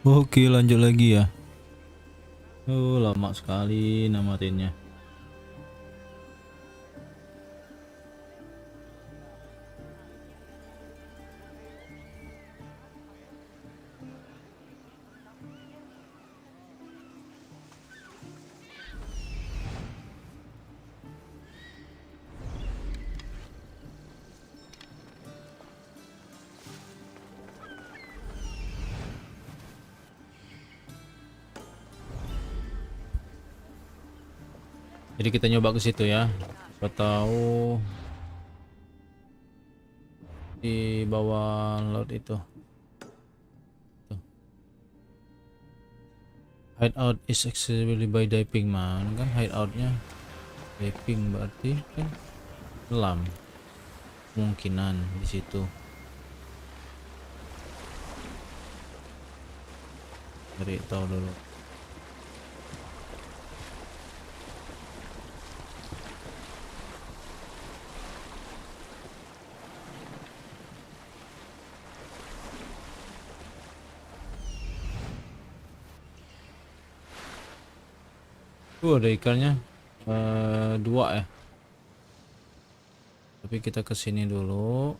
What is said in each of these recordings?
Oke, lanjut lagi ya. Oh, lama sekali namatinnya. Jadi kita nyoba ke situ ya. Siapa tahu di bawah laut itu. Tuh. Hideout is accessible by diving, man. Kan hideoutnya diving berarti kan selam. Kemungkinan di situ. Cari tahu dulu. Ada ikannya dua ya. Tapi kita kesini dulu.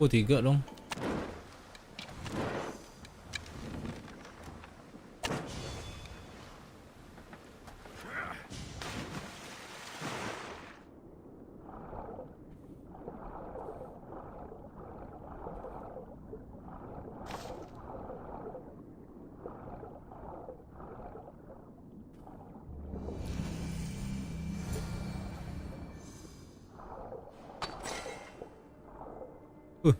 Oh, tiga dong. Uh,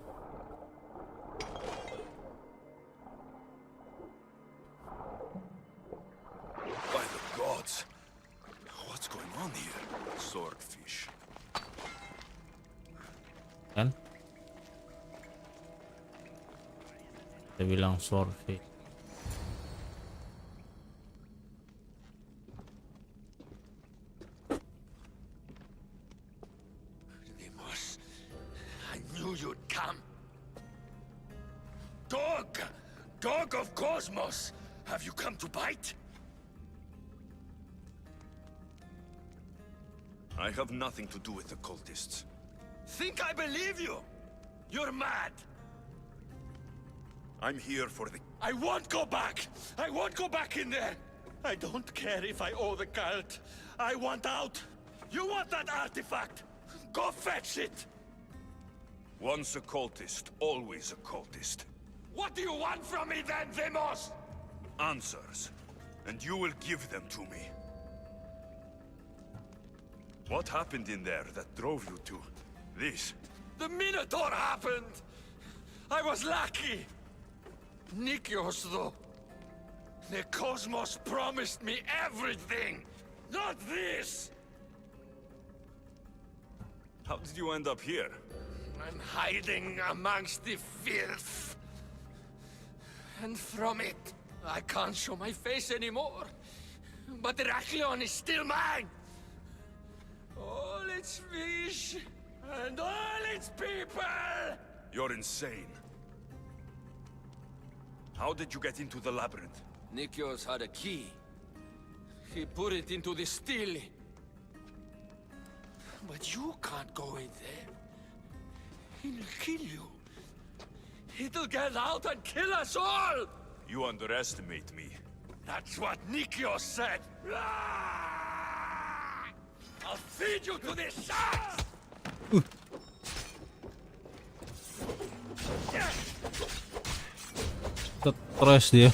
By the gods, what's going on here? Swordfish. kan? Saya bilang swordfish. Deimos, I knew you'd come. Dog! Dog of Cosmos! Have you come to bite? I have nothing to do with the cultists. Think I believe you? You're mad! I'm here for the... I won't go back! I won't go back in there! I don't care if I owe the cult. I want out! You want that artifact? Go fetch it! Once a cultist, always a cultist. What do you want from me then, Demos? Answers. And you will give them to me. What happened in there that drove you to this? The Minotaur happened! I was lucky! Nikios, though. The Cosmos promised me everything! Not this! How did you end up here? I'm hiding amongst the filth. And from it, I can't show my face anymore. But Heraklion is still mine! All its fish, and all its people! You're insane. How did you get into the labyrinth? Nikios had a key. He put it into the stele. But you can't go in there. He'll kill you. It'll get out and kill us all! You underestimate me. That's what Nikios said. Ah! I'll feed you to the sharks! Stres dia.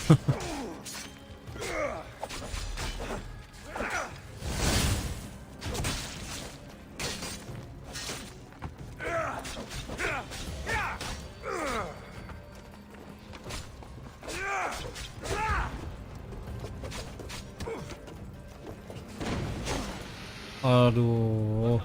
Aduh.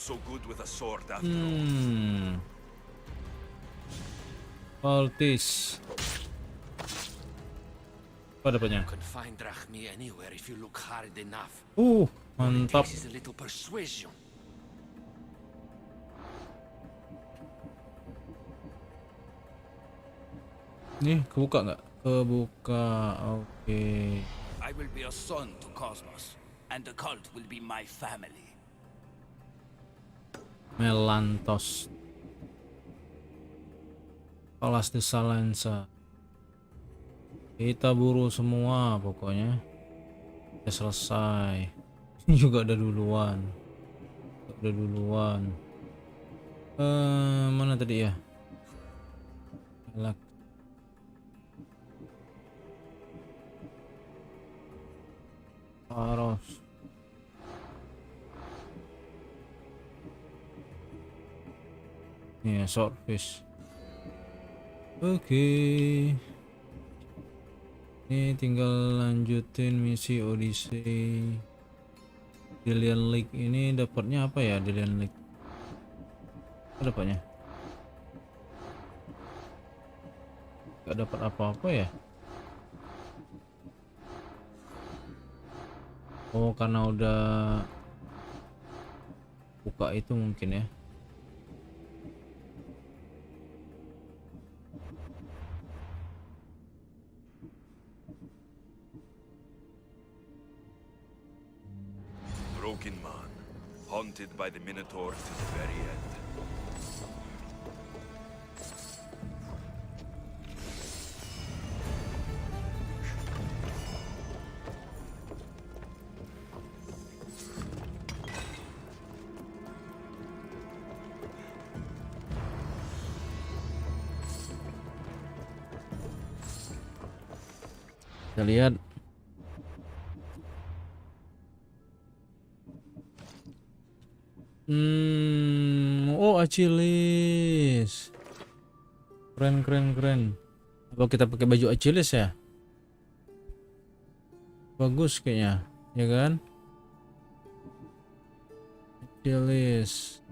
so good with a sword after all. Altis. Apa dapatnya? You can find Drachmi anywhere if you look hard enough. All it Mantap. takes is a little persuasion. Nih, kebuka nggak? Kebuka. Oke. I will be a son to Cosmos, and the cult will be my family. Melantos. Palas de Salensa. Kita buru semua pokoknya. Udah selesai. Ini juga udah duluan. Udah duluan. Mana tadi ya? Elak. Paros. Nih, swordfish. Oke. Ini tinggal lanjutin misi Odyssey. Dillian Lake ini dapatnya apa ya? Dillian Lake. Apa dapatnya? Gak dapat apa-apa ya? Oh, karena udah buka itu mungkin ya. Broken man, haunted by the Minotaur to the very end. Kita lihat. Oh, Achilles. Keren, keren, keren. Apa kita pakai baju Achilles ya? Bagus kayaknya, ya kan? Achilles.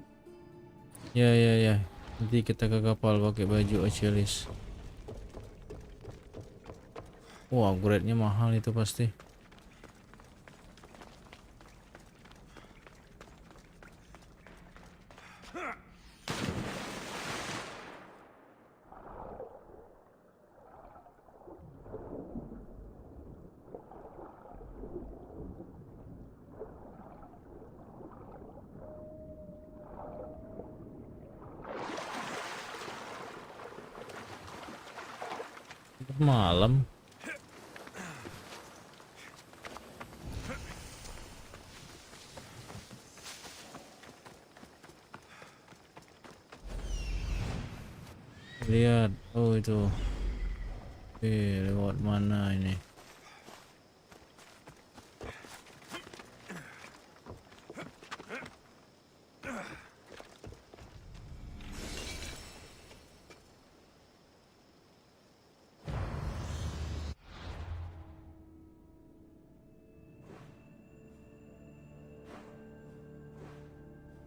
Ya, ya, ya. Nanti kita ke kapal pakai baju Achilles. Wah, upgrade-nya mahal itu pasti. Malam. Lihat, oh itu. Lewat mana ini?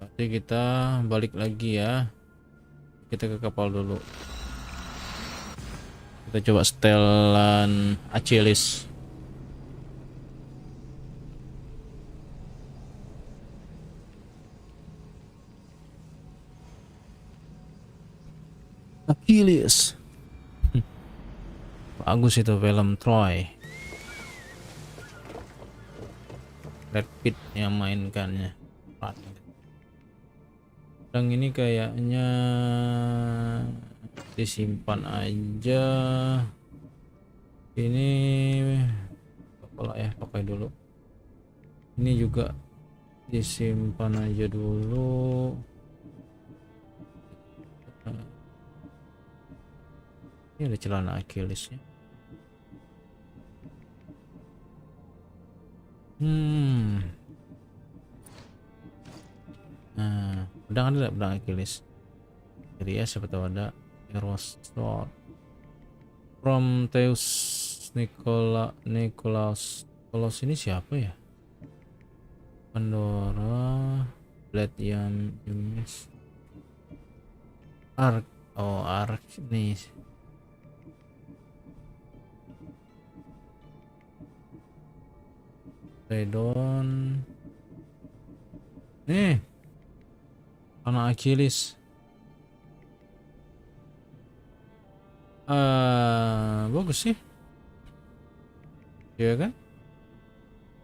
Nanti kita balik lagi ya. Kita ke kapal dulu. Kita coba setelan Achilles. Achilles. Bagus itu film Troy. Brad Pitt yang mainkannya. Yang ini kayaknya disimpan aja. Ini apalah ya, pakai dulu. Ini juga disimpan aja dulu. Ini ada celana Achillesnya. Nah, pedang ada nggak, pedang Achilles? Jadi ya, siapa tahu ada. Heroes Sword from Teus Nikolaus. Nikolaus ini siapa ya? Pandora. Blade yang jenis arc. Oh, arc nih. Redon nih, anak Achilles. Bagus sih ya kan.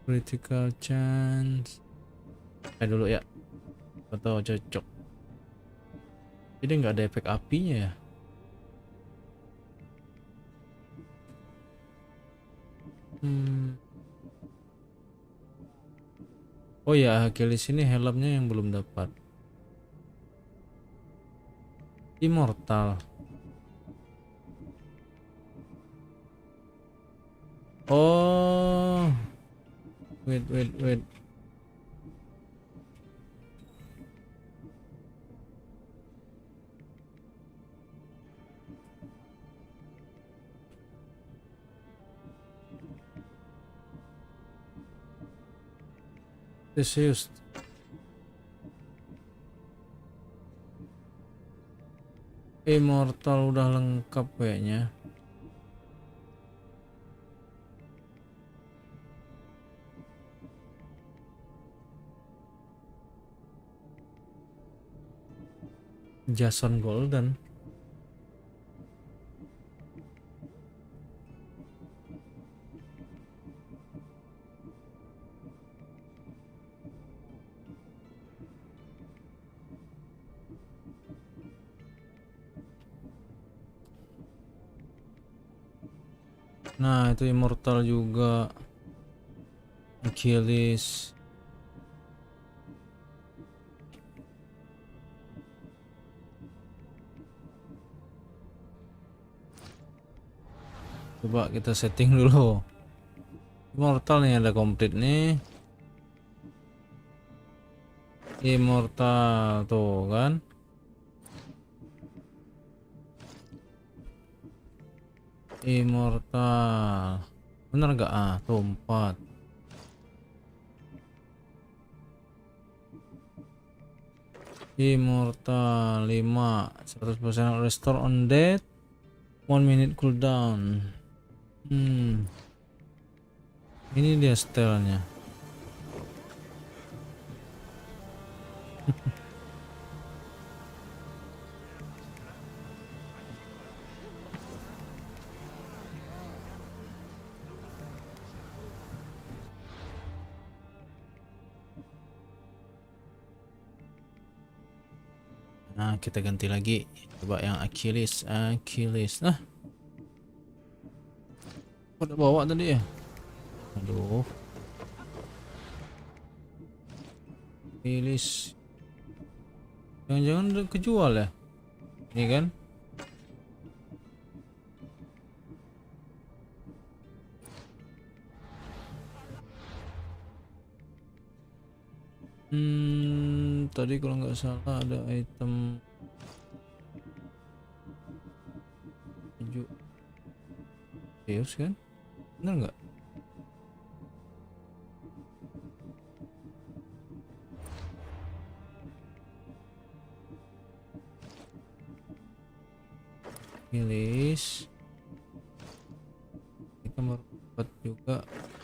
Critical chance dulu ya, atau cocok. Jadi nggak ada efek apinya ya. Oh ya, Achilles ini helmnya yang belum dapat. Immortal. Oh, wait. Theseus. Immortal udah lengkap kayaknya. Jason Golden. Nah, itu immortal juga. Achilles. Coba kita setting dulu. Immortal nih ada komplit nih. Immortal tuh kan. Immortal. Bener gak? Tuh 4. Immortal 5. 100% restore on death. 1 minute cooldown. Ini dia stylenya. Nah, kita ganti lagi. Coba yang Achilles. Nah, pada bawa tadi ya. Aduh. Achilles. Jangan-jangan udah kejual ya? Ini kan? Tadi kalau nggak salah ada item 7 Zeus kan? Bener nggak? Achilles. Kita baru dapat juga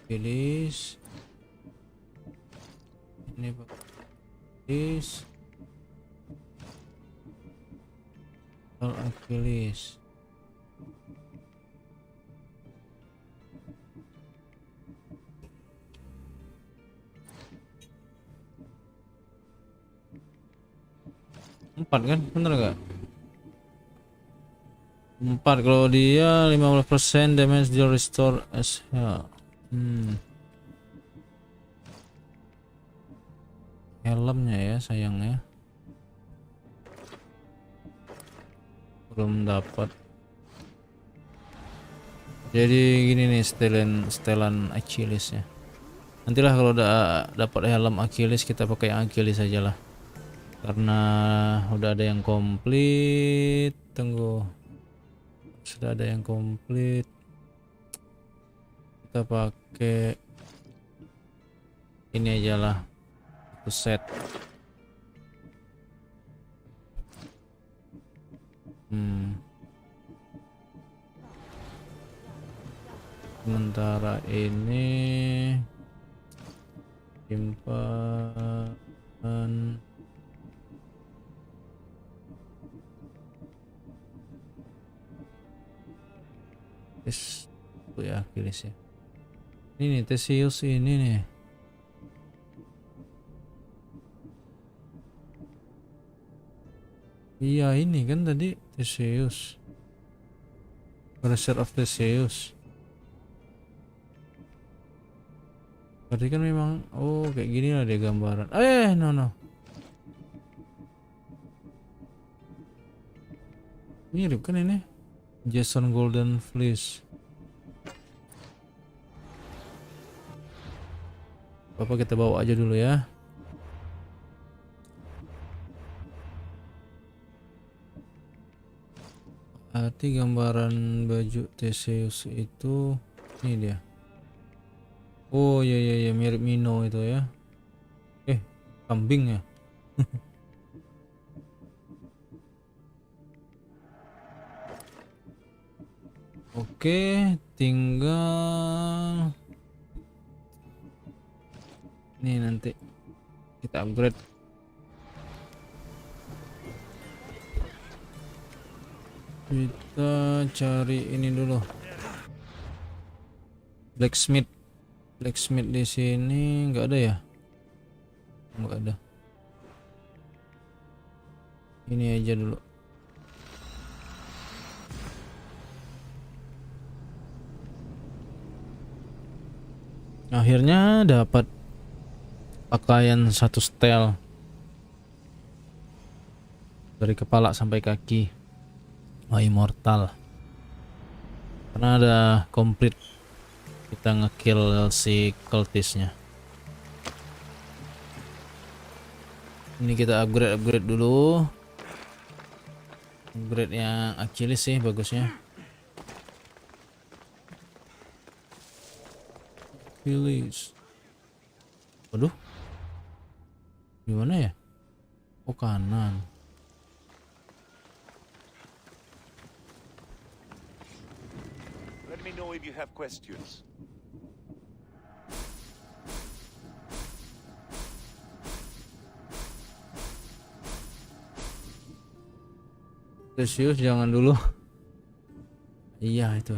Achilles. Ini Pak Achilles. Achilles. Empat kan? Bener gak? 4 kalau dia 15% damage deal restore as hell. Helmnya ya sayangnya belum dapat. Jadi gini nih setelan Achilles ya. Nantilah kalau udah dapat helm Achilles kita pakai yang Achilles aja lah. Karena udah ada yang komplit. Tunggu. Sudah ada yang komplit. Kita pakai ini aja lah. Satu set. Sementara ini simpan. Tes tuh ya Achilles ya. Ini nih Theseus ini nih. Iya ini kan tadi Theseus. Treasure of Theseus. Berarti kan memang kayak gini lah dia gambaran. No. Mirip kan ini? Jason Golden Fleece. Apa kita bawa aja dulu ya. Arti gambaran baju Theseus itu ini dia. Oh iya mirip Mino itu ya. Kambing ya. Oke, tinggal ini nanti kita upgrade. Kita cari ini dulu. Blacksmith di sini nggak ada ya? Nggak ada. Ini aja dulu. Akhirnya dapat pakaian satu setel dari kepala sampai kaki. Immortal. Karena ada komplit kita ngekill si cultistnya. Ini kita upgrade dulu. Upgrade yang Achilles sih bagusnya. Achilles. Waduh. Gimana ya? Kanan. Let me know if you have questions. Theseus jangan dulu. Iya itu.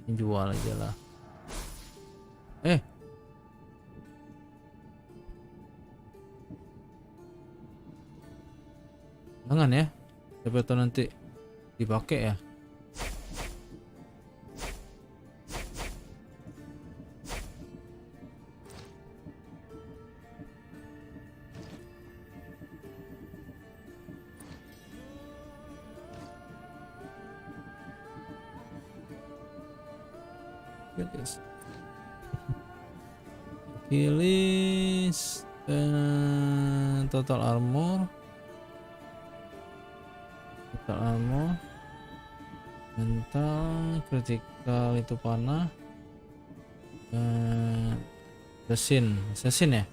Ini jual aja lah. Jangan ya. Siapa tahu nanti dipakai ya. Achilles total armor mental critical itu panah assassin ya.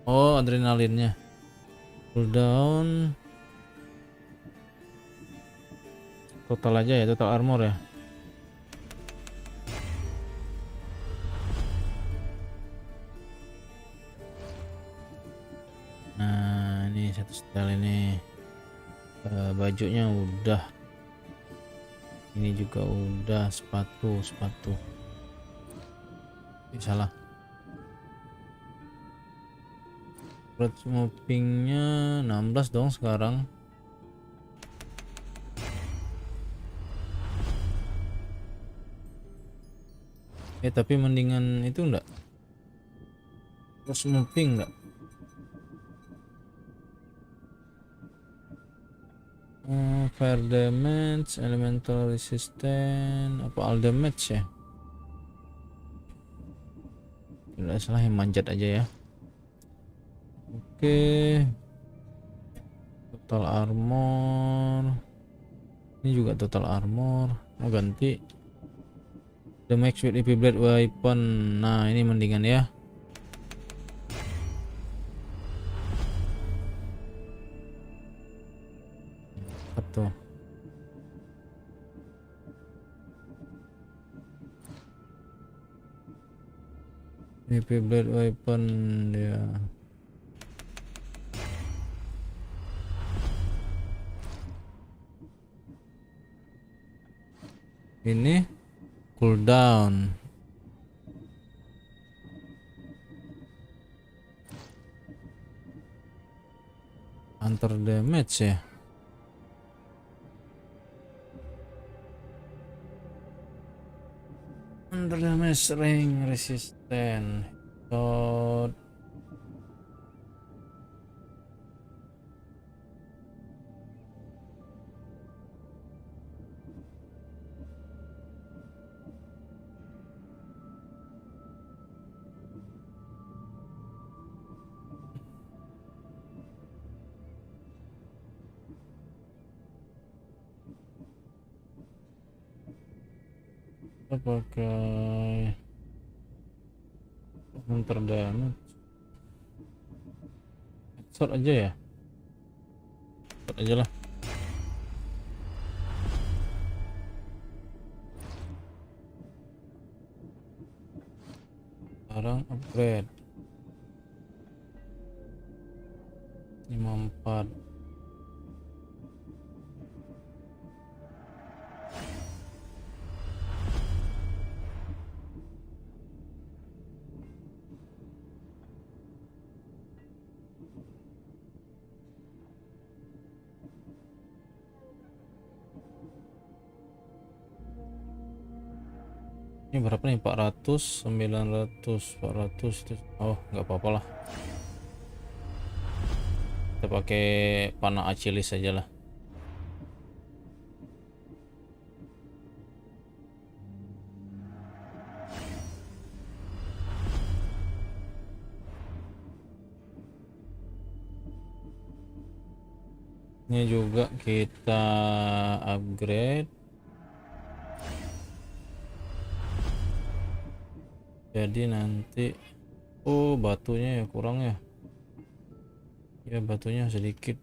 Adrenalinnya cooldown total aja ya, total armor ya. Nah ini satu setel ini. Bajunya udah, ini juga udah, sepatu salah. Road movingnya 16 dong sekarang. Tapi mendingan itu enggak, terus moving enggak. Fire damage, elemental resistant, apa all damage ya? Tidak salah, yang manjat aja ya. Oke. Total armor. Ini juga total armor. Mau ganti. Damage with EP blade weapon. Nah, ini mendingan ya. Atau ini blade weapon dia. Ini cooldown. Hunter damage ya. Hunter damage ring resistant. Shot. Kita pakai hunter damage. Headshot aja ya. Headshot aja lah. Sekarang upgrade 54. Ini berapa nih? 400, 900, 400. Oh, nggak apa-apa lah. Kita pakai panah Achilles aja lah. Ini juga kita upgrade. Jadi nanti batunya ya kurang ya. Ya batunya sedikit.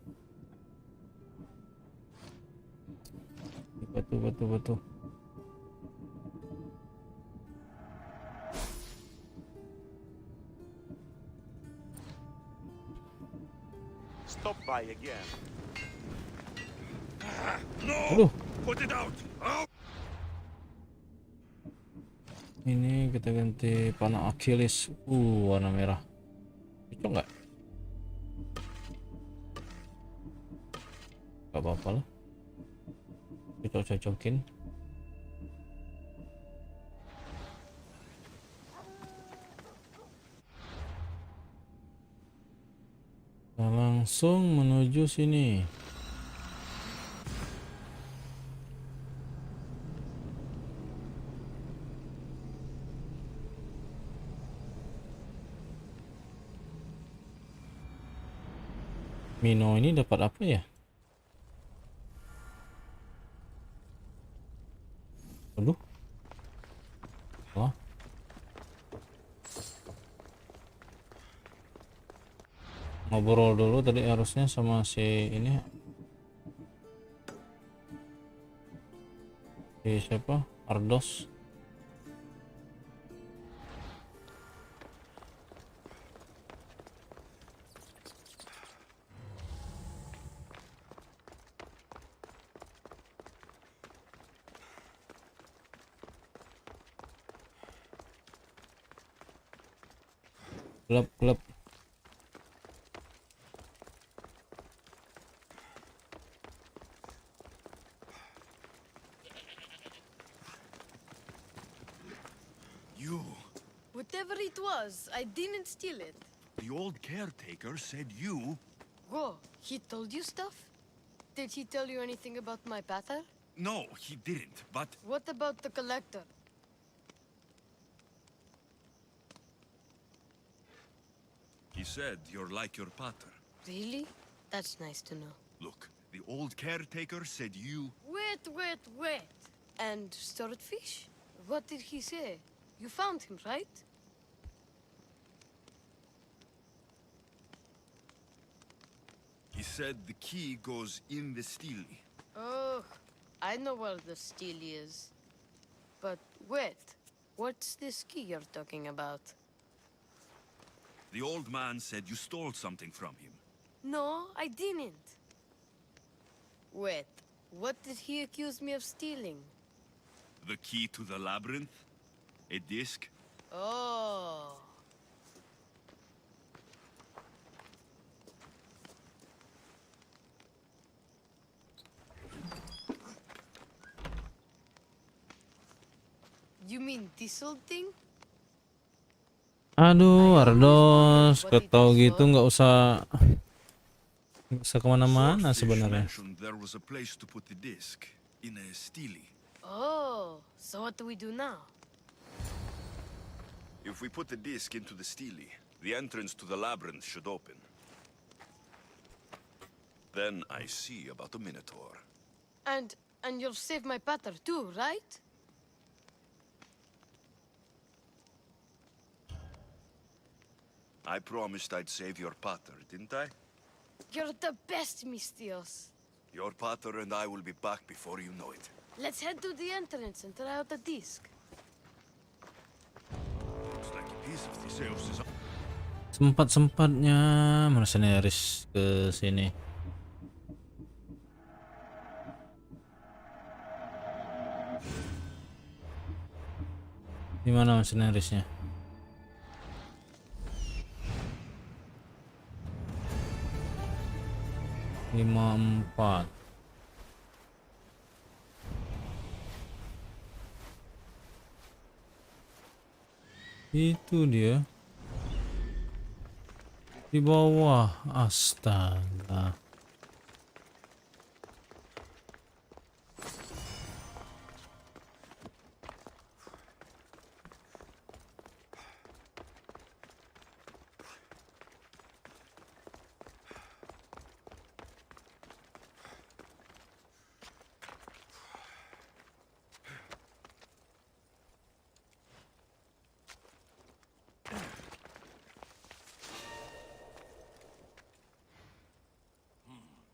Batu. Stop by again. Aduh, Put it out! Out! ini kita ganti panah Achilles. Warna merah. Cocok nggak? Gak apa-apa lah. Kita cocokin. Nah, langsung menuju sini. Mino ini dapat apa ya? Aduh. Wah. Ngobrol dulu tadi harusnya sama si ini. Si siapa? Ardos. Gelap. You, Whatever it was, I didn't steal it. the old caretaker, said you... Go. He told you stuff? Did he tell you anything about my pater? No, he didn't, but... What about the collector? He said you're like your pater. Really? That's nice to know. Look, the old caretaker said you... Wait. And swordfish? What did he say? You found him, right? He said the key goes in the stele. Oh, I know where the steel is. But wait, what's this key you're talking about? The old man said you stole something from him. No, I didn't. Wait, what did he accuse me of stealing? The key to the labyrinth? A disc? Oh. You mean this old thing? Aduh, I always Ardos, wondered what gak it tau was gitu for. nggak usah kemana-mana Swordfish sebenarnya. mentioned there was a place to put the disc. In a stele. Oh, so what do we do now? If we put the disc into the stele, the entrance to the labyrinth should open. Then I see about the Minotaur. And you'll save my pater too, right? I promised I'd save your pater, didn't I? You're the best, Mistios. Your pater and I will be back before you know it. Let's head to the entrance and try out the disc. Looks like a piece of Theseus is up. Sempat-sempatnya mercenaries ke sini. Gimana mercenariesnya? Lima empat. Itu dia. Di bawah. Astaga.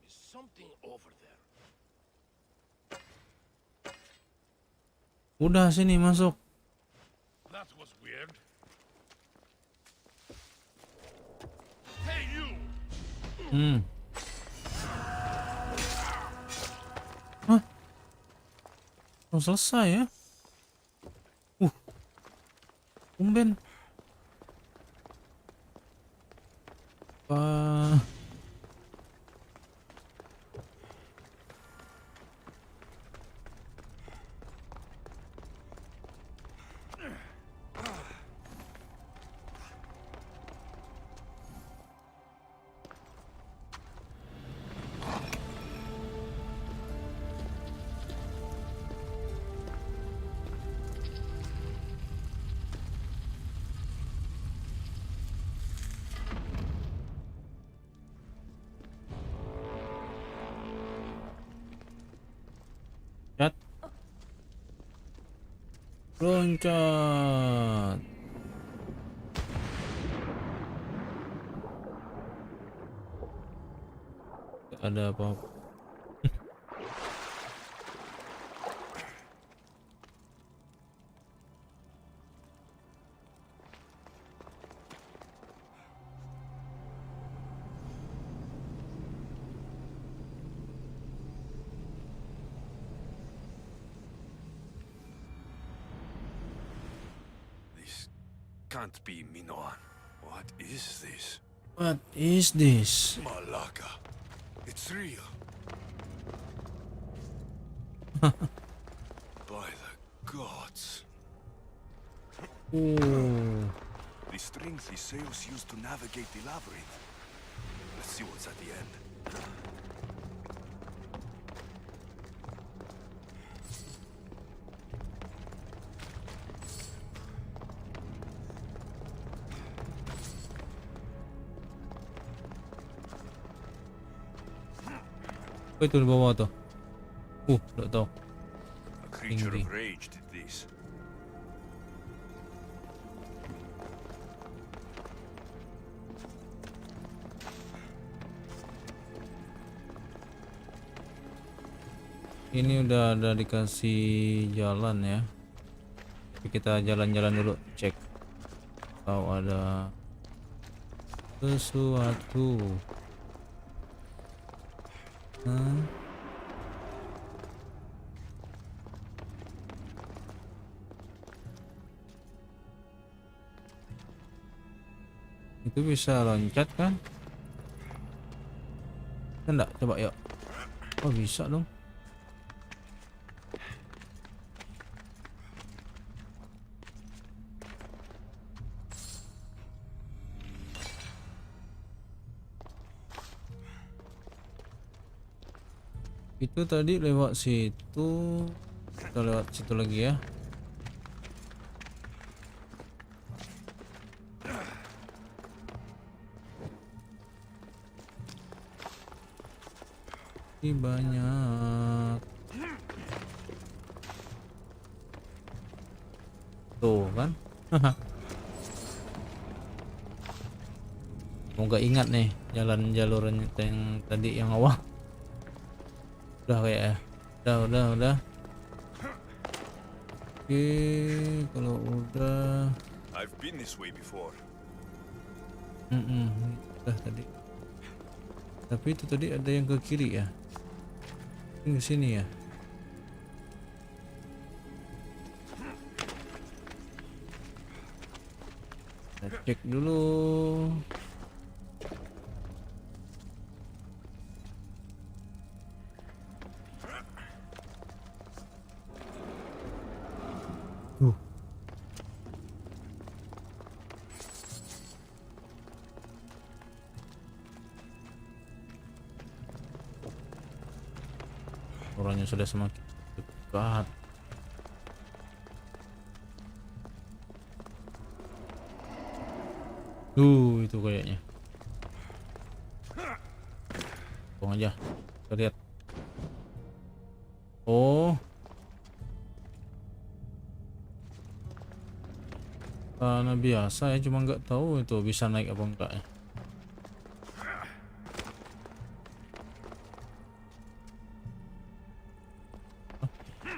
Is something over there? Udah sini masuk. That was weird. Hey, you! Hah? Belum selesai ya? Tumben. Cat. Loncat. Gak ada apa-apa. This can't be Minoan. What is this? What is this? Malaka. It's real. By the gods. Oh. The string Theseus used to navigate the labyrinth. Let's see what's at the end. Apa itu di bawah tuh? Udah tahu. A creature Tinggi. of rage did this. Ini udah ada dikasih jalan ya. Tapi kita jalan-jalan dulu, cek kalau ada sesuatu. Hah? Itu bisa loncat kan? Enggak, coba yuk. Oh bisa dong. Itu tadi lewat situ. Kita lewat situ lagi ya. Ini banyak. Tuh kan. Semoga ingat nih jalan jalur yang tadi yang awal. Udah kayak ya. Udah. Oke, kalau udah. I've been this way before. Udah tadi. Tapi itu tadi ada yang ke kiri ya. Ini ke sini ya. Kita cek dulu. Orangnya sudah semakin dekat. Itu kayaknya. Tunggu aja. Kita lihat. Oh. Karena biasa ya, cuma nggak tahu itu bisa naik apa enggak ya.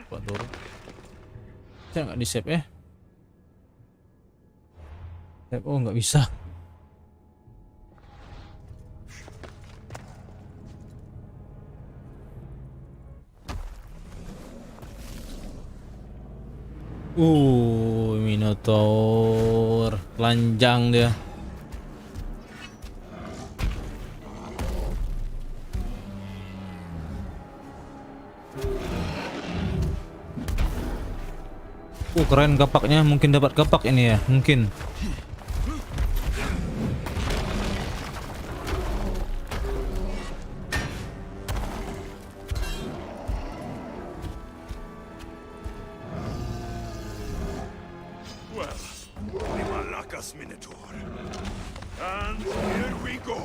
Buat dorong. Saya nggak di save ya. Save, oh nggak bisa. Minotaur lanjang dia. Keren kapaknya, mungkin dapat kapak ini ya, mungkin. Well, the Malakas Minotaur. And here we go.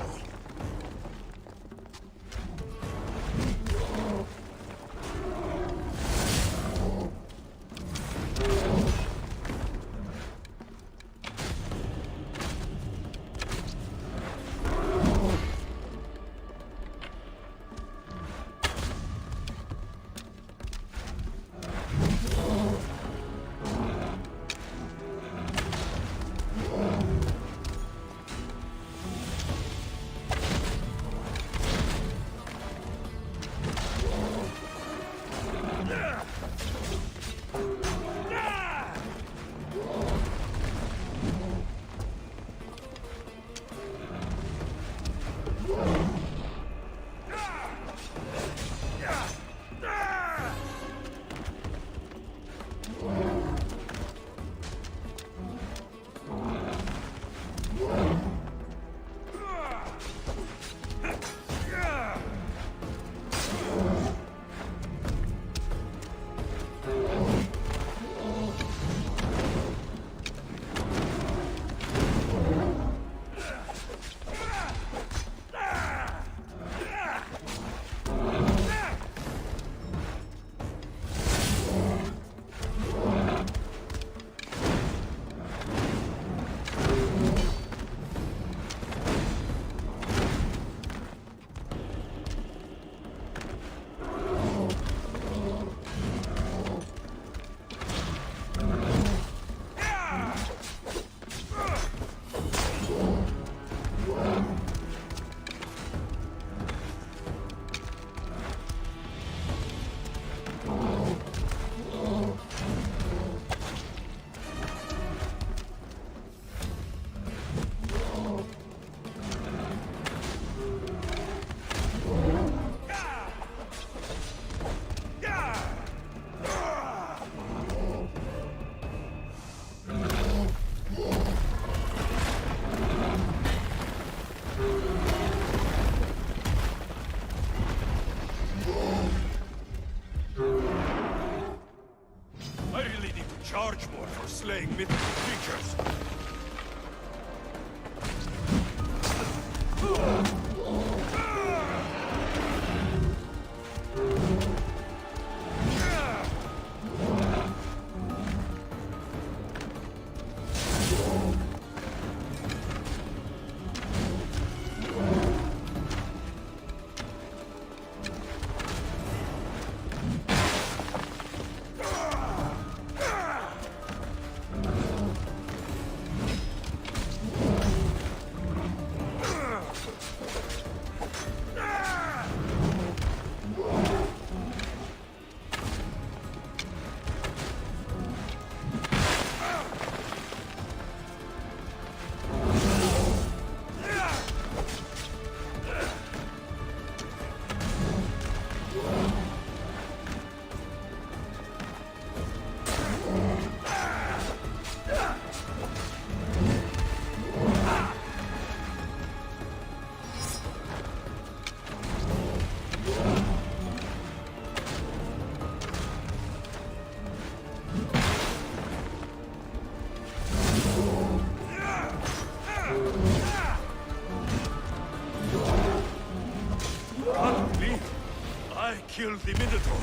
I killed the Minotaur.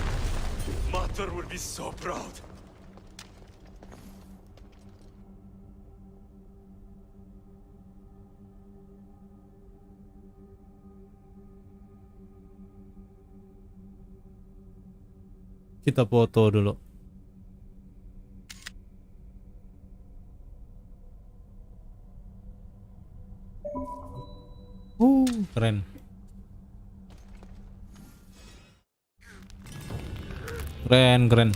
Mother will be so proud. Kita foto dulu. Keren. Keren, keren.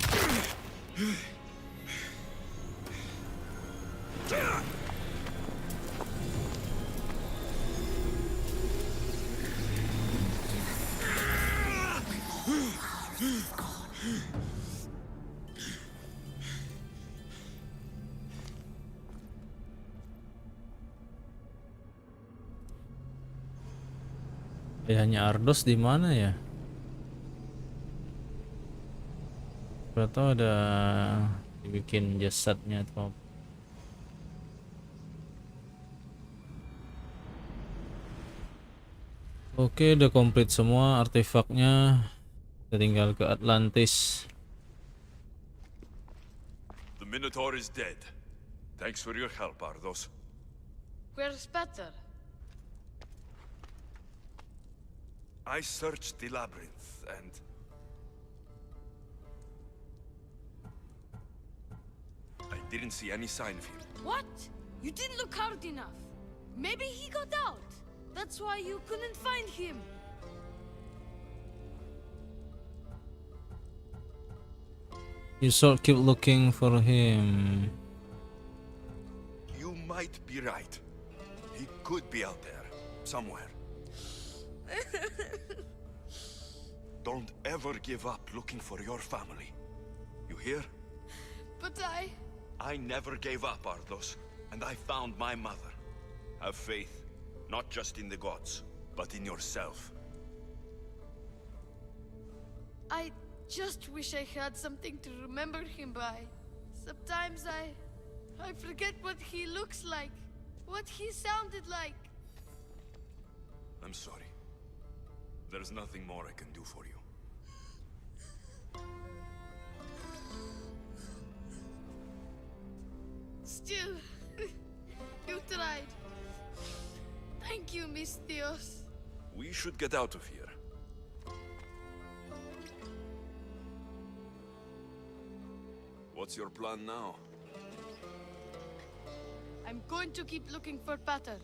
Ayahnya Ardos di mana ya? Atau ada dibikin jasadnya atau Oke, udah komplit semua artefaknya. Kita tinggal ke Atlantis. The Minotaur is dead. Thanks for your help, Ardos. Where's Peter? I searched the labyrinth and I didn't see any sign of him. What? You didn't look hard enough. Maybe he got out. That's why you couldn't find him. You should keep looking for him. You might be right. He could be out there, somewhere. Don't ever give up looking for your family. You hear? But I never gave up, Ardos, and I found my mother. Have faith, not just in the gods, but in yourself. I just wish I had something to remember him by. Sometimes I forget what he looks like, what he sounded like. I'm sorry. There's nothing more I can do for you. Still, you tried. Thank you, Miss Dios. We should get out of here. What's your plan now? I'm going to keep looking for Pater.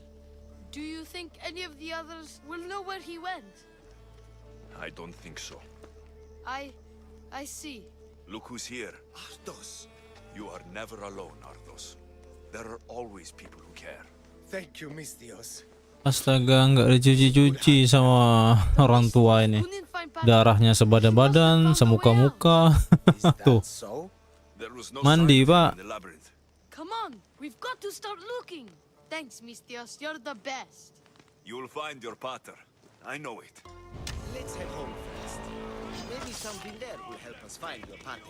Do you think any of the others will know where he went? I don't think so. I see. Look who's here. Ardos. You are never alone, Ardos. There are always people who care. Thank you, Miss Dios. Astaga, nggak dicuci-cuci sama orang tua ini. Couldn't find Pater. Darahnya sebadan-badan, semuka-muka. Tuh, So? There was no Mandi, sign of him Pak. in the labyrinth. Come on, we've got to start looking. Thanks, Miss Dios. You're the best. You'll find your pater. I know it. Let's head home first. Maybe something there will help us find your party.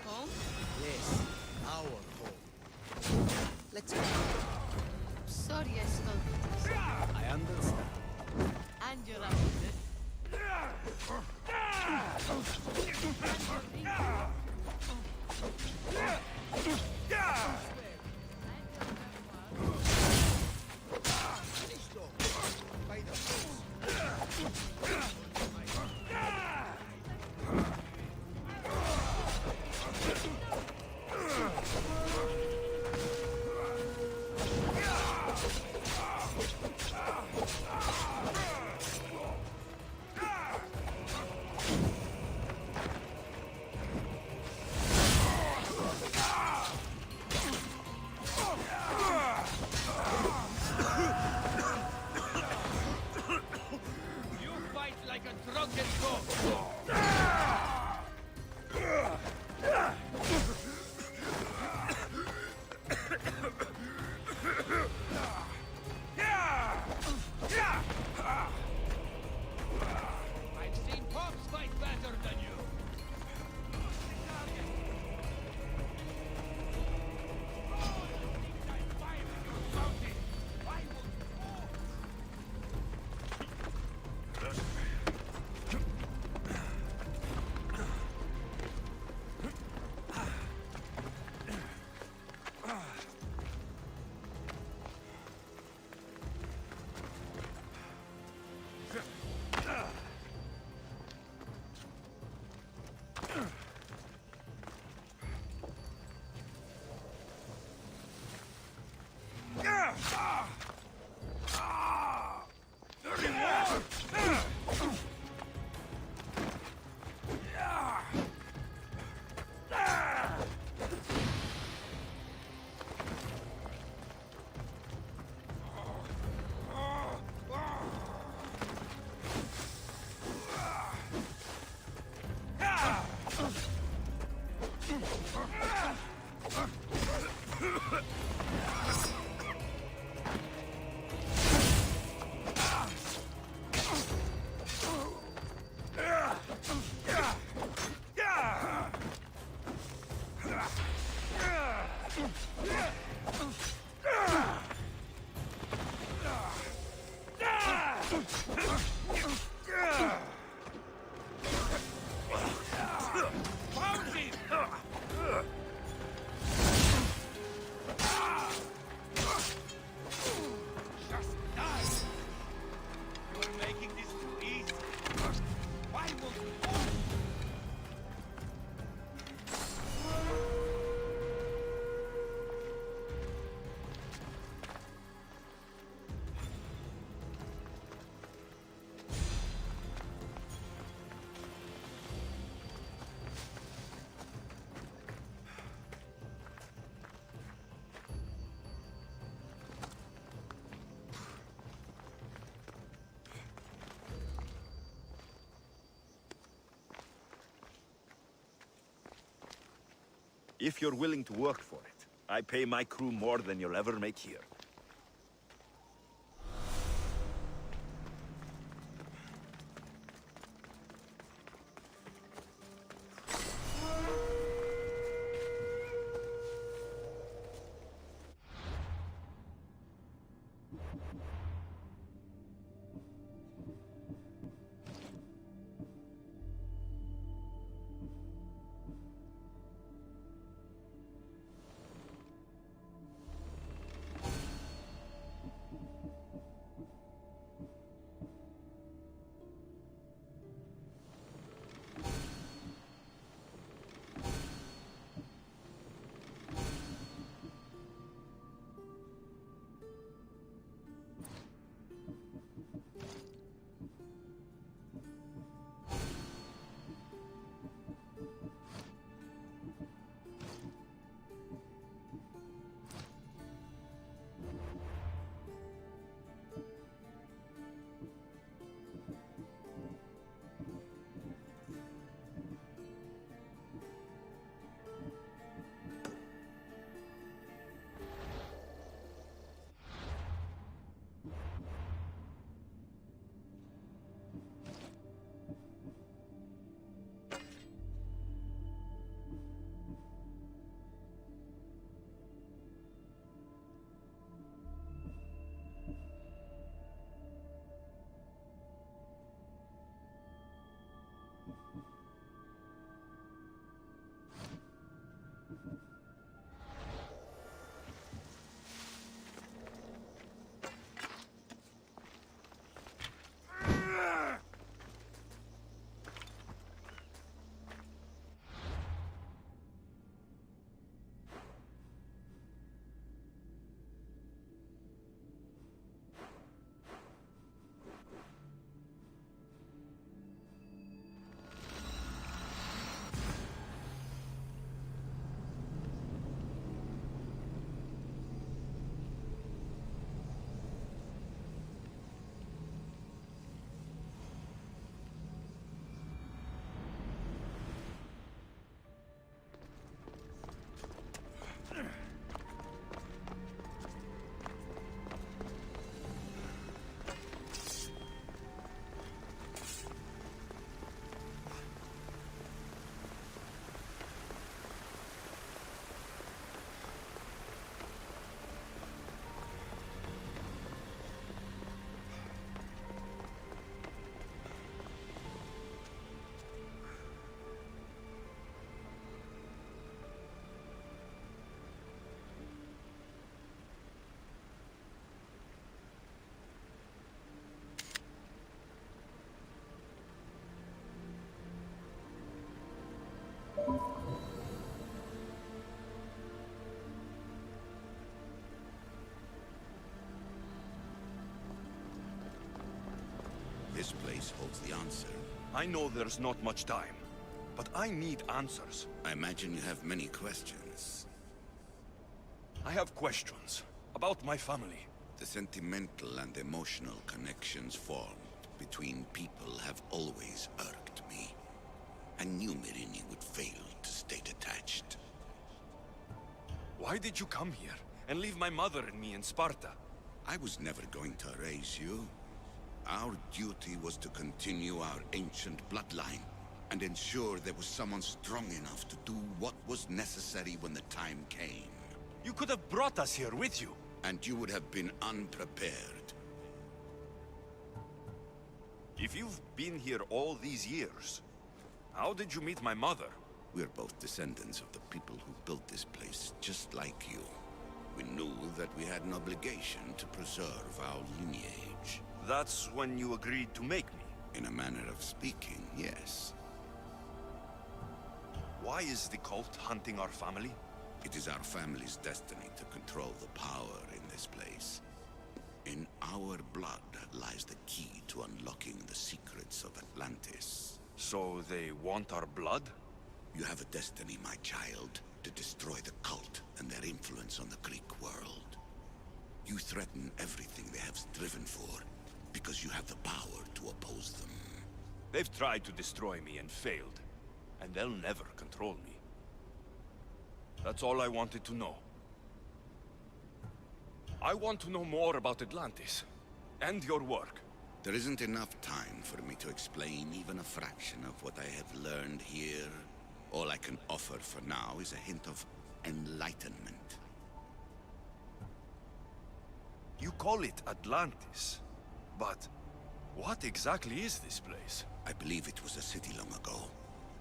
Home? Yes, our home. Let's go. Sorry I stole this. I understand. And you're up with it. And your ring. If you're willing to work for it, I pay my crew more than you'll ever make here. This place holds the answer. I know there's not much time, but I need answers. I imagine you have many questions. I have questions about my family. The sentimental and emotional connections formed between people have always irked me. I knew Myrini would fail to stay detached. Why did you come here and leave my mother and me in Sparta? I was never going to erase you. Our duty was to continue our ancient bloodline and ensure there was someone strong enough to do what was necessary when the time came. You could have brought us here with you. And you would have been unprepared. If you've been here all these years, how did you meet my mother? We're both descendants of the people who built this place, just like you. We knew that we had an obligation to preserve our lineage. That's when you agreed to make me. In a manner of speaking, yes. Why is the cult hunting our family? It is our family's destiny to control the power in this place. In our blood lies the key to unlocking the secrets of Atlantis. So they want our blood? You have a destiny, my child, to destroy the cult and their influence on the Greek world. You threaten everything they have striven for, because you have the power to oppose them. They've tried to destroy me and failed, and they'll never control me. That's all I wanted to know. I want to know more about Atlantis. And your work. There isn't enough time for me to explain even a fraction of what I have learned here. All I can offer for now is a hint of enlightenment. You call it Atlantis. But what exactly is this place? I believe it was a city long ago.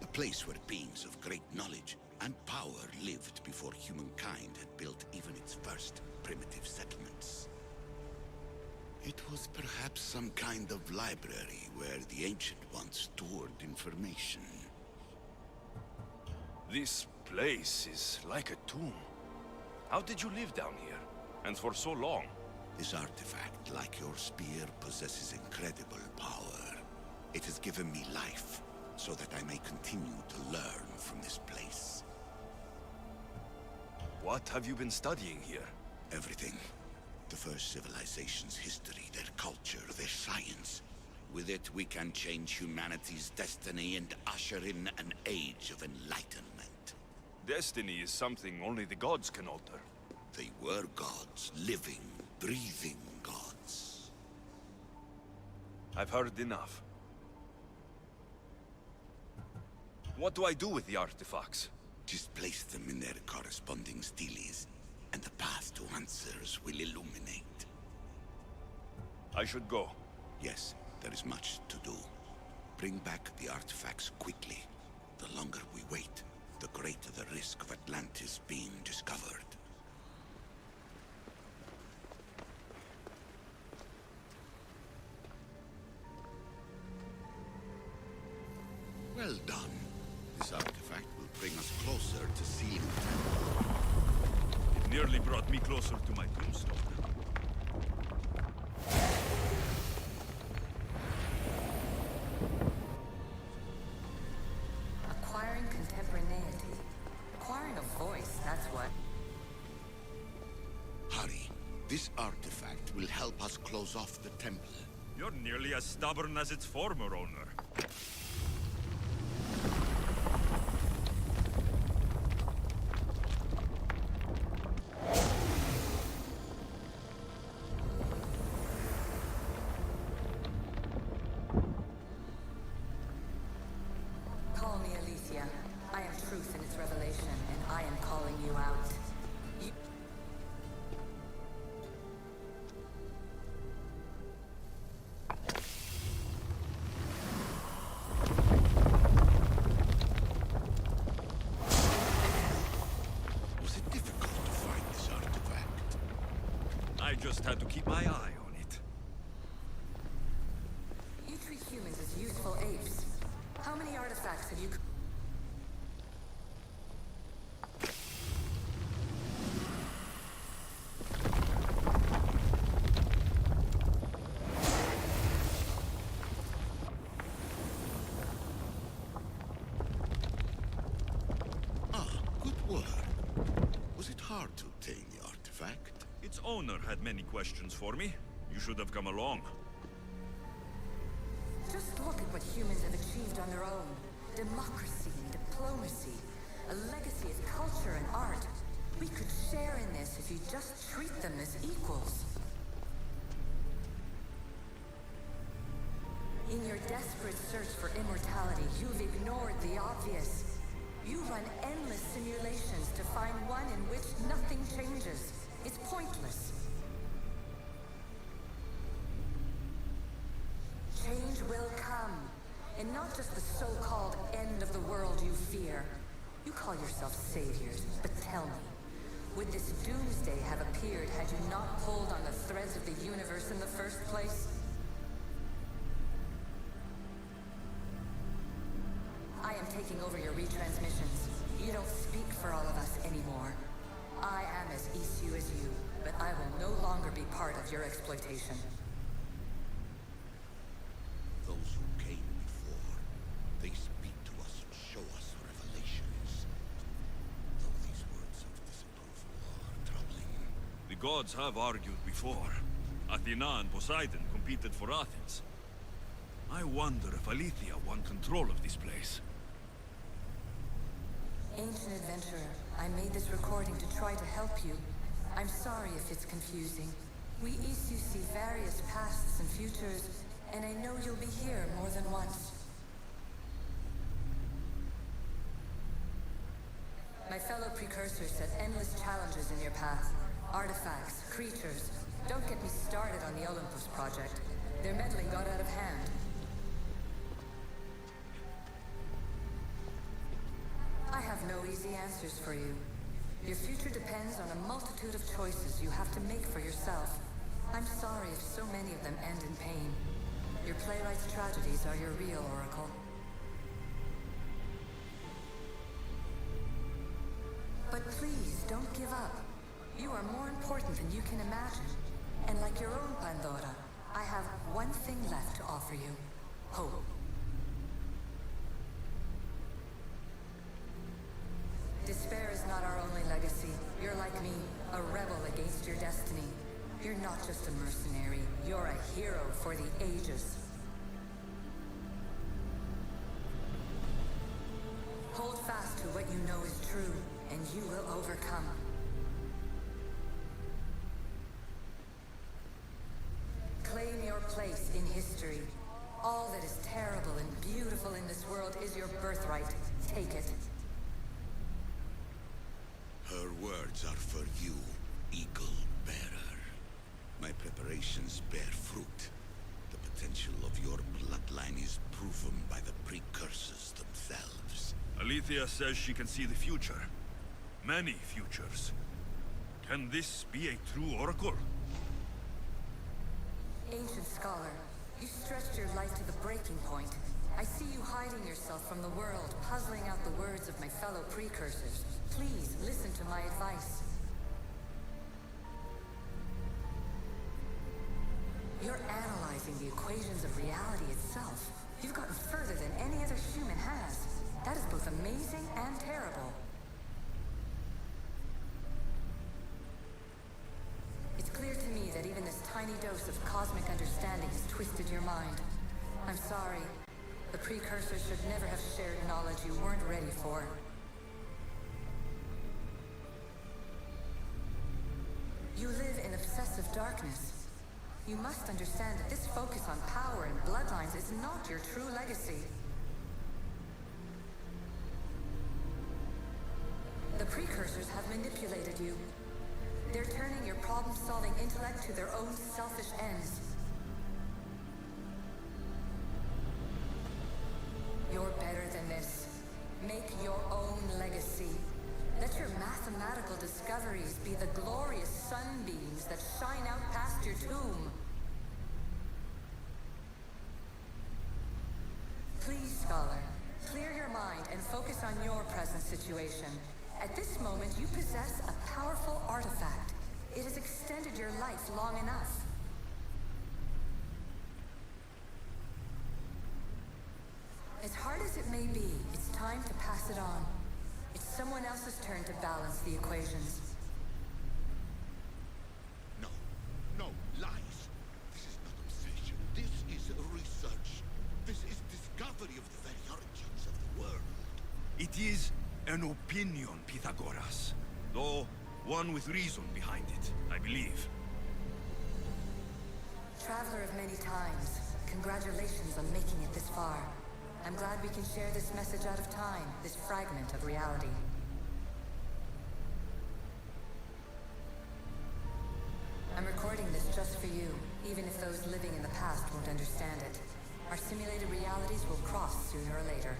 A place where beings of great knowledge and power lived before humankind had built even its first primitive settlements. It was perhaps some kind of library where the Ancient Ones stored information. This place is like a tomb. How did you live down here? And for so long? This artifact, like your spear, possesses incredible power. It has given me life, so that I may continue to learn from this place. What have you been studying here? Everything. The first civilization's history, their culture, their science. With it, we can change humanity's destiny and usher in an age of enlightenment. Destiny is something only the gods can alter. They were gods, living, breathing gods. I've heard enough. What do I do with the artifacts? Just place them in their corresponding steles, and the path to answers will illuminate. I should go. Yes, there is much to do. Bring back the artifacts quickly. The longer we wait, the greater the risk of Atlantis being discovered. Well done. This artifact will bring us closer to sealing the temple. It nearly brought me closer to my tombstone. Acquiring contemporaneity. Acquiring a voice, that's what. Hurry. This artifact will help us close off the temple. You're nearly as stubborn as its former owner. Call me Alicia. I am truth in its revelation, and I am calling you out. You... Was it difficult to find this artifact? I just had to keep my eye on it. You treat humans as useful apes. How many artifacts have you... Ah, good work. Was it hard to obtain the artifact? Its owner had many questions for me. You should have come along. Just look at what humans have achieved on their own. Democracy and diplomacy. A legacy of culture and art. We could share in this if you just treat them as equals. In your desperate search for immortality, you've ignored the obvious. You run endless simulations to find one in which nothing changes. It's pointless. Change will come. And not just the so-called end of the world you fear. You call yourself saviors, but tell me, would this doomsday have appeared had you not pulled on the threads of the universe in the first place? I am taking over your retransmissions. You don't speak for all of us anymore. I am as issue as you, but I will no longer be part of your exploitation. Those who came before, they speak to us and show us revelations. Though these words of disapproval are troubling. The gods have argued before. Athena and Poseidon competed for Athens. I wonder if Aletheia won control of this place. Ancient adventurer, I made this recording to try to help you. I'm sorry if it's confusing. We Isu see various pasts and futures, and I know you'll be here more than once. My fellow precursors set endless challenges in your path. Artifacts, creatures. Don't get me started on the Olympus project. Their meddling got out of hand. I have no easy answers for you. Your future depends on a multitude of choices you have to make for yourself. I'm sorry if so many of them end in pain. Your playwright's tragedies are your real oracle. But please, don't give up. You are more important than you can imagine. And like your own Pandora, I have one thing left to offer you. Hope. Despair is not our only legacy. You're like me, a rebel against your destiny. You're not just a mercenary, you're a hero for the ages. Hold fast to what you know is true, and you will overcome. Claim your place in history. All that is terrible and beautiful in this world is your birthright. Take it. Her words are for you, Eagle Bearer. My preparations bear fruit. The potential of your bloodline is proven by the precursors themselves. Alethea says she can see the future. Many futures. Can this be a true oracle? Ancient scholar, you stretched your life to the breaking point. I see you hiding yourself from the world, puzzling out the words of my fellow precursors. Please, listen to my advice. You're analyzing the equations of reality itself. You've gotten further than any other human has. That is both amazing and terrible. It's clear to me that even this tiny dose of cosmic understanding has twisted your mind. I'm sorry. The precursors should never have shared knowledge you weren't ready for. You live in obsessive darkness. You must understand that this focus on power and bloodlines is not your true legacy. The precursors have manipulated you. They're turning your problem-solving intellect to their own selfish ends. You're better than this. Make your own legacy. Let your mathematical discoveries be the glorious sunbeams that shine out past your tomb. Please, scholar, clear your mind and focus on your present situation. At this moment, you possess a powerful artifact. It has extended your life long enough. As hard as it may be, it's time to pass it on. It's someone else's turn to balance the equations. No, no, lies. This is not obsession. This is research. This is discovery of the very origins of the world. It is an opinion, Pythagoras. Though one with reason behind it, I believe. Traveler of many times, congratulations on making it this far. I'm glad we can share this message out of time, this fragment of reality. I'm recording this just for you, even if those living in the past won't understand it. Our simulated realities will cross sooner or later.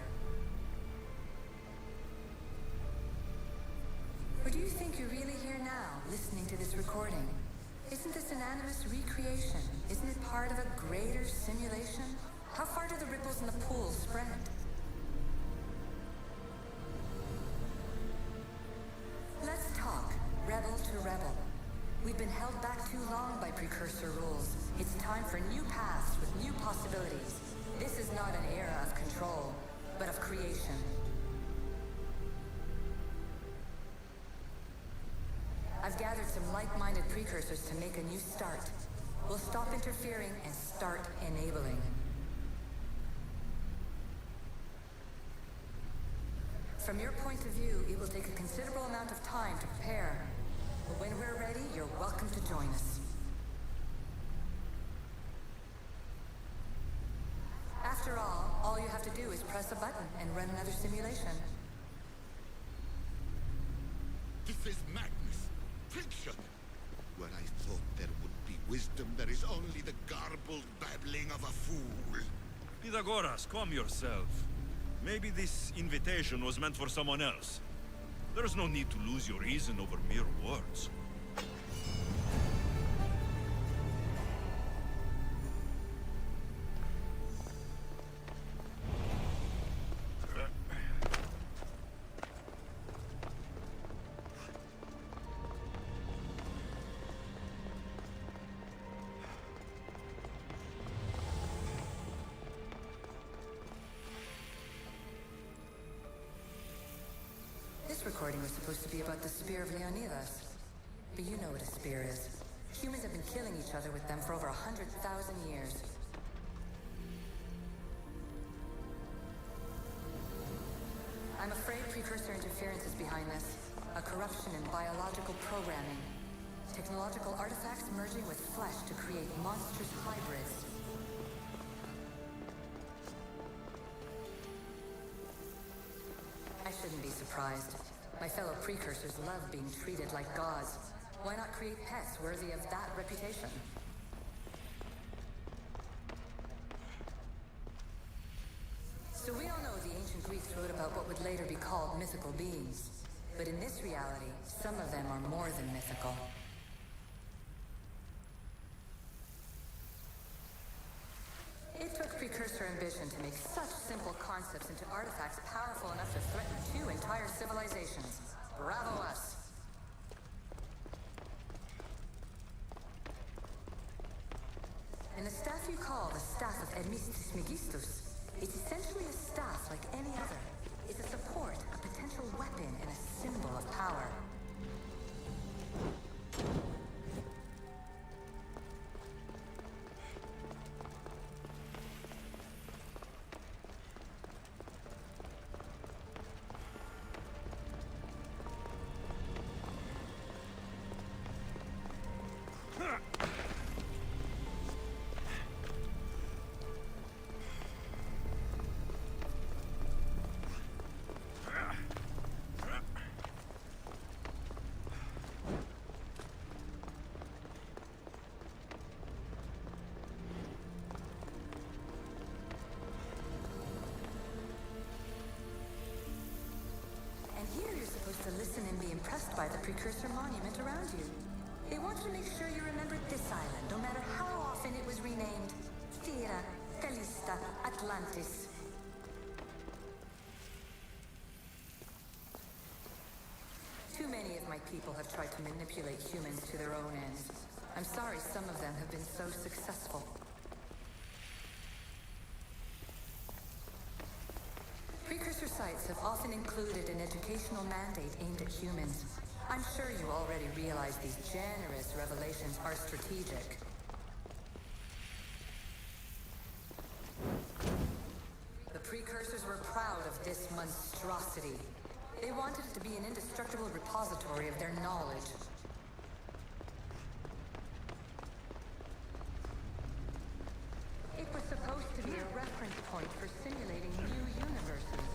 Or do you think you're really here now, listening to this recording? Isn't this an animus recreation? Isn't it part of a greater simulation? How far do the ripples in the pool spread? Let's talk, rebel to rebel. We've been held back too long by precursor rules. It's time for new paths with new possibilities. This is not an era of control, but of creation. I've gathered some like-minded precursors to make a new start. We'll stop interfering and start enabling. From your point of view, it will take a considerable amount of time to prepare. But when we're ready, you're welcome to join us. After all you have to do is press a button and run another simulation. This is madness. Fiction. Where I thought there would be wisdom, there is only the garbled babbling of a fool. Pythagoras, calm yourself. Maybe this invitation was meant for someone else. There's no need to lose your reason over mere words. This recording was supposed to be about the Spear of Leonidas. But you know what a spear is. Humans have been killing each other with them for over 100,000 years. I'm afraid precursor interference is behind this. A corruption in biological programming. Technological artifacts merging with flesh to create monstrous hybrids. I shouldn't be surprised. My fellow precursors love being treated like gods. Why not create pets worthy of that reputation? So we all know the ancient Greeks wrote about what would later be called mythical beings. But in this reality, some of them are more than mythical. It took precursor ambition to make such simple concepts into artifacts powerful enough to threaten 2 entire civilizations. Bravo us! And the staff you call the Staff of Hermistus Megistus, it's essentially a staff like any other. It's a support, a potential weapon, and a symbol of power. Here you're supposed to listen and be impressed by the precursor monument around you. They want you to make sure you remember this island, no matter how often it was renamed. Thera, Callista, Atlantis. Too many of my people have tried to manipulate humans to their own ends. I'm sorry some of them have been so successful. Precursor sites have often included an educational mandate aimed at humans. I'm sure you already realize these generous revelations are strategic. The precursors were proud of this monstrosity. They wanted it to be an indestructible repository of their knowledge. It was supposed to be a reference point for simulating new universes.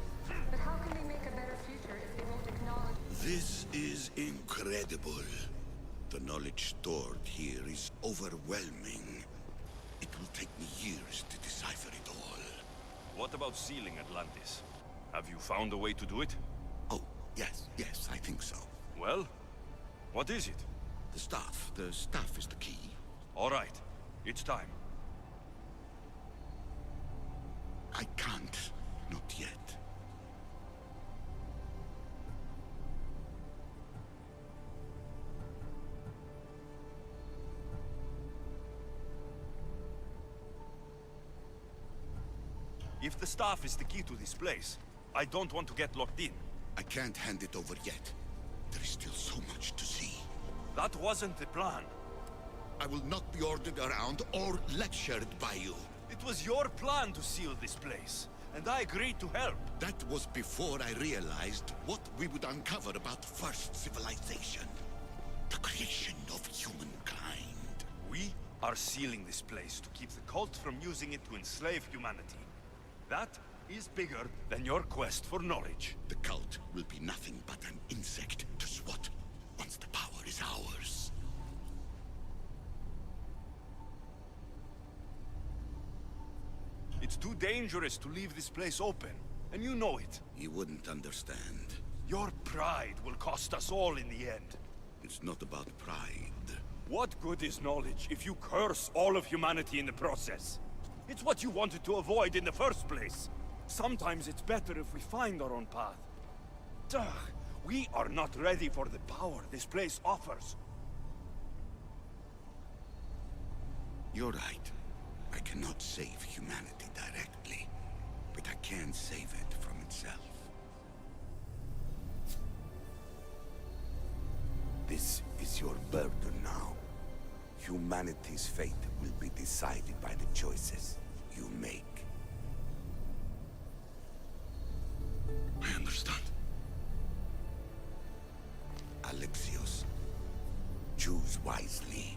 But how can they make a better future if they won't acknowledge... This is incredible. The knowledge stored here is overwhelming. It will take me years to decipher it all. What about sealing Atlantis? Have you found a way to do it? Oh, yes, I think so. Well, what is it? The staff. The staff is the key. All right, it's time. I can't. Not yet. If the staff is the key to this place, I don't want to get locked in. I can't hand it over yet. There is still so much to see. That wasn't the plan. I will not be ordered around or lectured by you. It was your plan to seal this place. and I agreed to help. That was before I realized what we would uncover about the first civilization. The creation of humankind. We are sealing this place to keep the cult from using it to enslave humanity. That is bigger than your quest for knowledge. The cult will be nothing but an insect to swat once the power is ours. It's too dangerous to leave this place open, and you know it. You wouldn't understand. Your pride will cost us all in the end. It's not about pride. What good is knowledge if you curse all of humanity in the process? It's what you wanted to avoid in the first place. Sometimes it's better if we find our own path. Ugh, we are not ready for the power this place offers. You're right. I cannot save humanity directly, but I can save it from itself. This is your burden now. Humanity's fate will be decided by the choices you make. I understand. Alexios, choose wisely.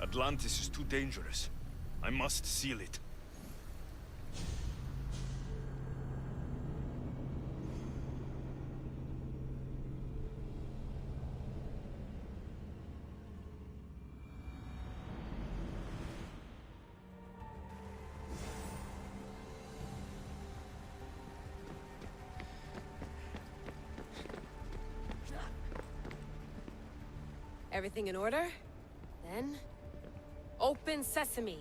Atlantis is too dangerous. I must seal it. Everything in order? Then... open sesame!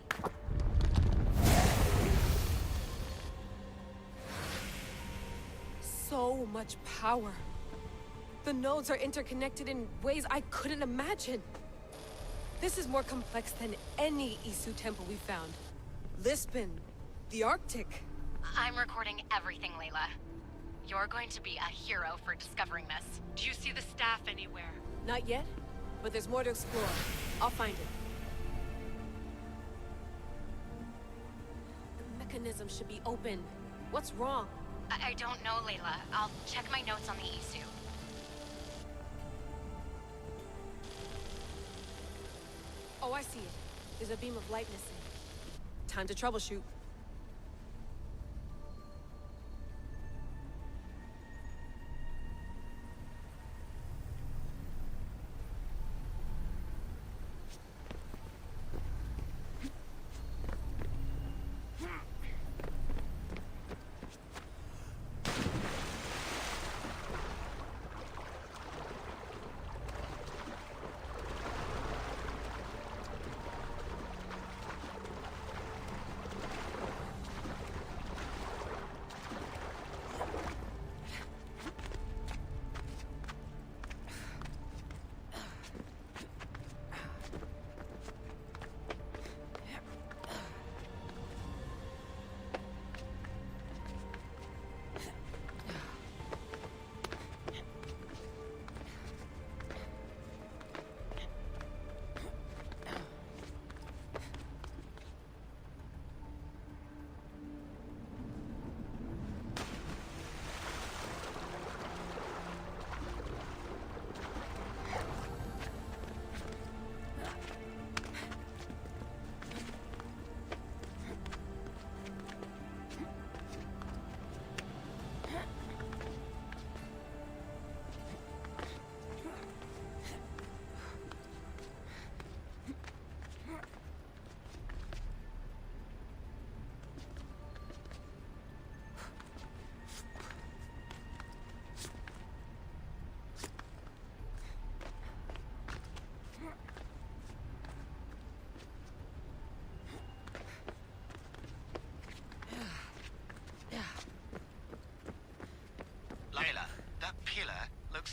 So much power. The nodes are interconnected in ways I couldn't imagine. This is more complex than any Isu temple we found. Lisbon, the Arctic. I'm recording everything, Layla. You're going to be a hero for discovering this. Do you see the staff anywhere? Not yet, but there's more to explore. I'll find it. The mechanism should be open. What's wrong? I don't know, Layla. I'll check my notes on the Isu. Oh, I see it. There's a beam of light missing. Time to troubleshoot.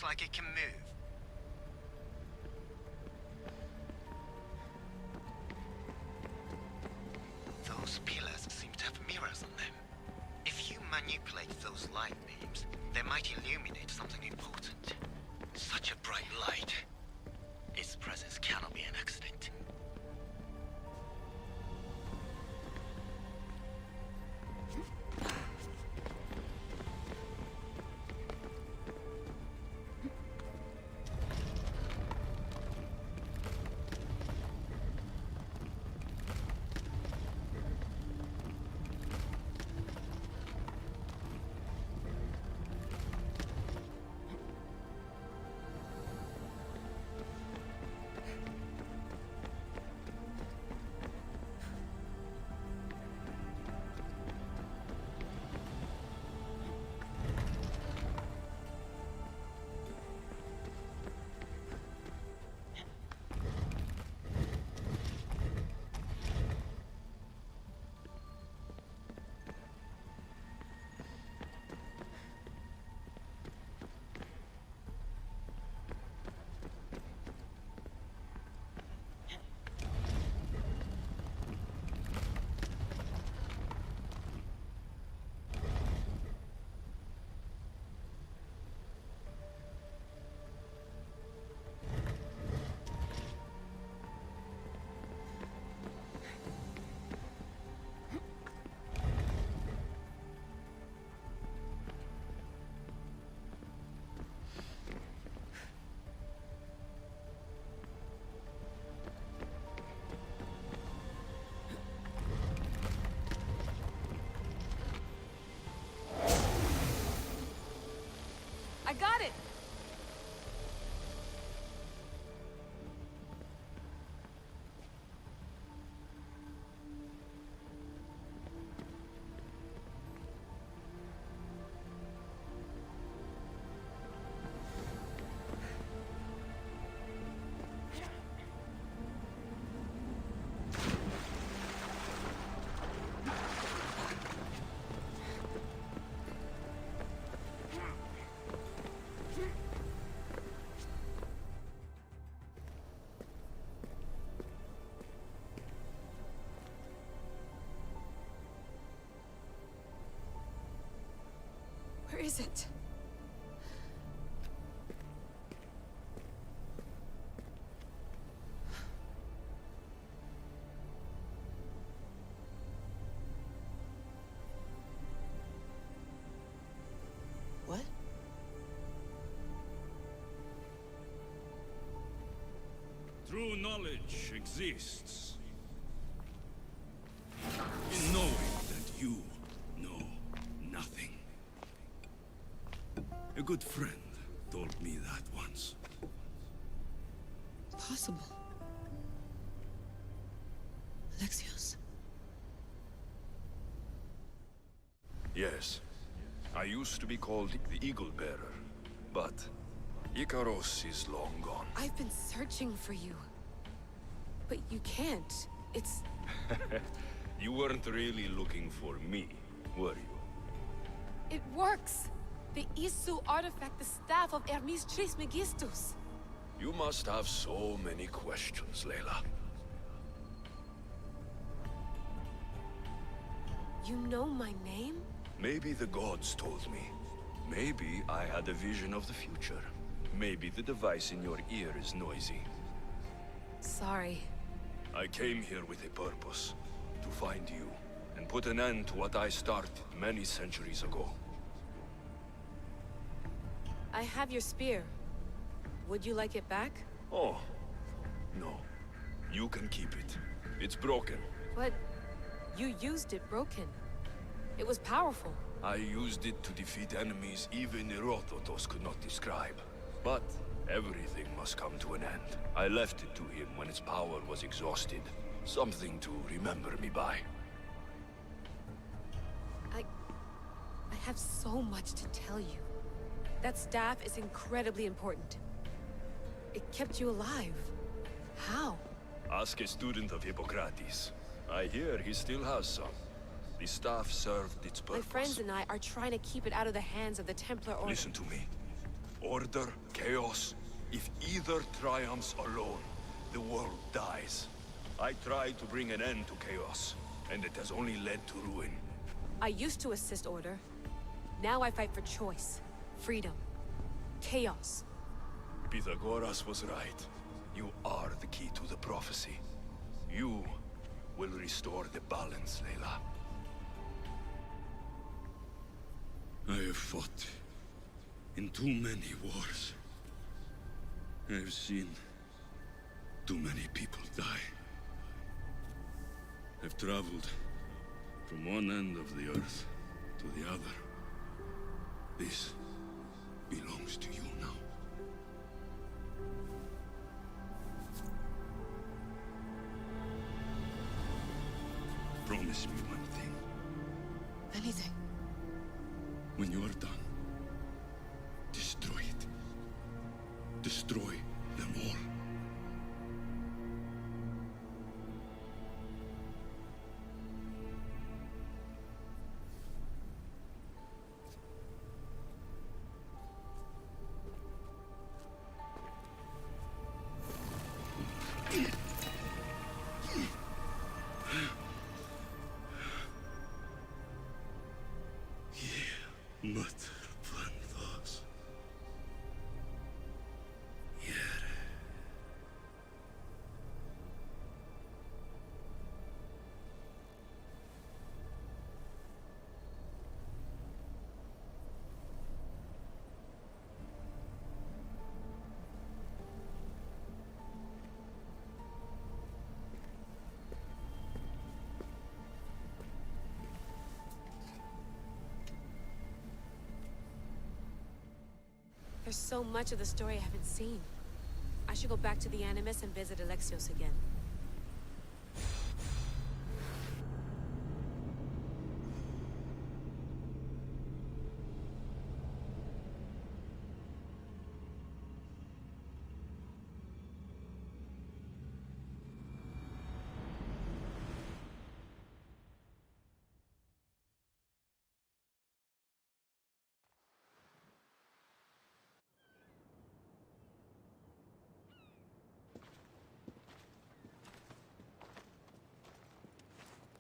looks like it can move. Those pillars seem to have mirrors on them. If you manipulate those light beams, they might illuminate something important. Such a bright light. Its presence cannot be an accident. I got it! Where is it? What? True knowledge exists in knowing that you know nothing. A good friend told me that once. Possible. Alexios. Yes. I used to be called the Eagle Bearer, but Icaros is long gone. I've been searching for you. But you can't. It's... You weren't really looking for me, were you? It works! The Isu artifact, the staff of Hermes Trismegistus. You must have so many questions, Layla. You know my name? Maybe the gods told me. Maybe I had a vision of the future. Maybe the device in your ear is noisy. Sorry. I came here with a purpose. To find you, and put an end to what I started many centuries ago. I have your spear. Would you like it back? Oh, no. You can keep it. It's broken. But you used it broken. It was powerful. I used it to defeat enemies even Herodotus could not describe. But everything must come to an end. I left it to him when its power was exhausted. Something to remember me by. I have so much to tell you. That staff is incredibly important. It kept you alive. How? Ask a student of Hippocrates. I hear he still has some. The staff served its purpose. My friends and I are trying to keep it out of the hands of the Templar Order. Listen to me. Order, chaos. If either triumphs alone, the world dies. I tried to bring an end to chaos, and it has only led to ruin. I used to assist order. Now I fight for choice, freedom, chaos. Pythagoras was right. You are the key to the prophecy. You will restore the balance, Layla. I have fought in too many wars. I have seen too many people die. I've traveled from one end of the earth to the other. This belongs to you now. Promise me one thing. Anything. When you are done, destroy it. Destroy them all. There's so much of the story I haven't seen. I should go back to the Animus and visit Alexios again.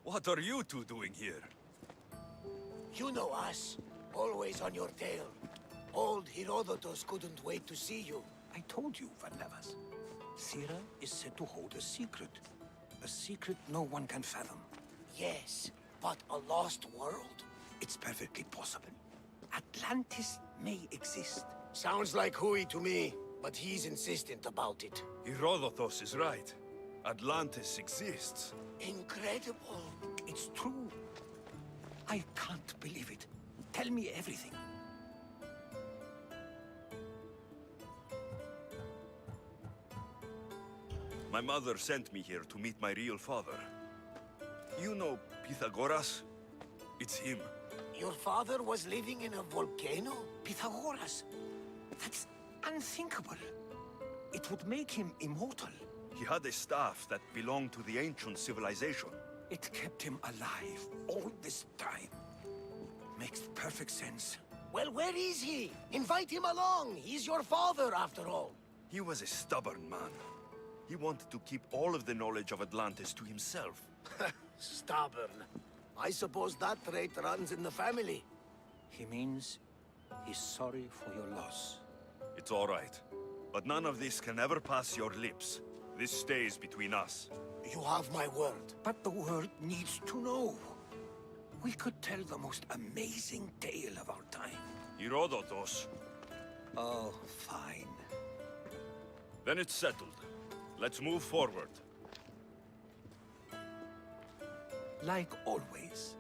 What are you two doing here? You know us. Always on your tail. Old Herodotus couldn't wait to see you. I told you, Varnavas. Thera is said to hold a secret. A secret no one can fathom. Yes, but a lost world? It's perfectly possible. Atlantis may exist. Sounds like Hui to me, but he's insistent about it. Herodotus is right. Atlantis exists. Incredible. It's true. I can't believe it. Tell me everything. My mother sent me here to meet my real father. You know Pythagoras? It's him. Your father was living in a volcano? Pythagoras? That's unthinkable. It would make him immortal. He had a staff that belonged to the ancient civilization. It kept him alive all this time. Makes perfect sense. Well, where is he? Invite him along. He's your father, after all. He was a stubborn man. He wanted to keep all of the knowledge of Atlantis to himself. Stubborn. I suppose that trait runs in the family. He means he's sorry for your loss. It's all right. But none of this can ever pass your lips. This stays between us. You have my word. But the world needs to know. We could tell the most amazing tale of our time. Herodotus. Oh, fine. Then it's settled. Let's move forward. Like always.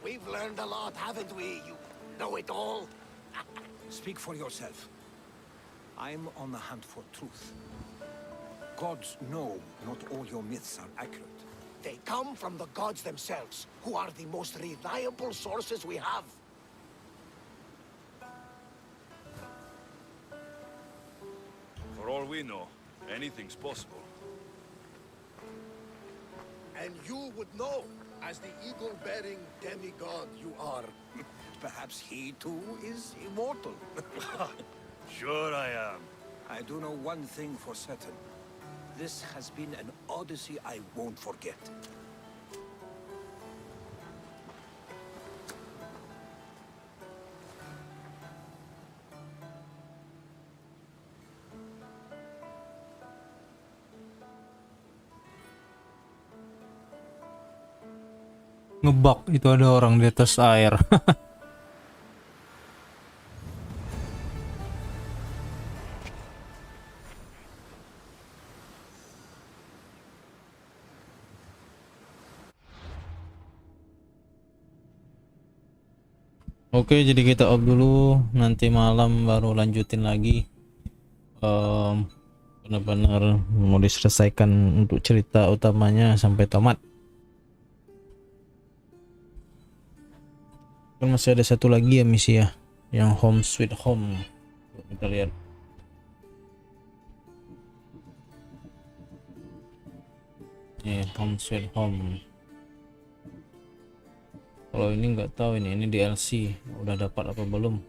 We've learned a lot, haven't we? You know it all. Speak for yourself. I'm on the hunt for truth. Gods know not all your myths are accurate. They come from the gods themselves, who are the most reliable sources we have. all we know, anything's possible. And you would know, as the eagle-bearing demigod you are. Perhaps he too is immortal. Sure I am. I do know one thing for certain. This has been an odyssey I won't forget. Ngebug itu ada orang di atas air. Oke, jadi kita off dulu, nanti malam baru lanjutin lagi. Benar-benar mau diselesaikan untuk cerita utamanya sampai tamat. Kan masih ada satu lagi ya misi ya, yang Home Sweet Home. Kita lihat. Home Sweet Home. Kalau ini nggak tahu ini DLC udah dapat apa belum.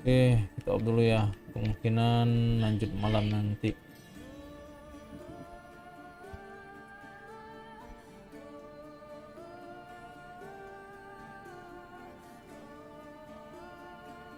Oke, kita off dulu ya. Kemungkinan lanjut malam nanti.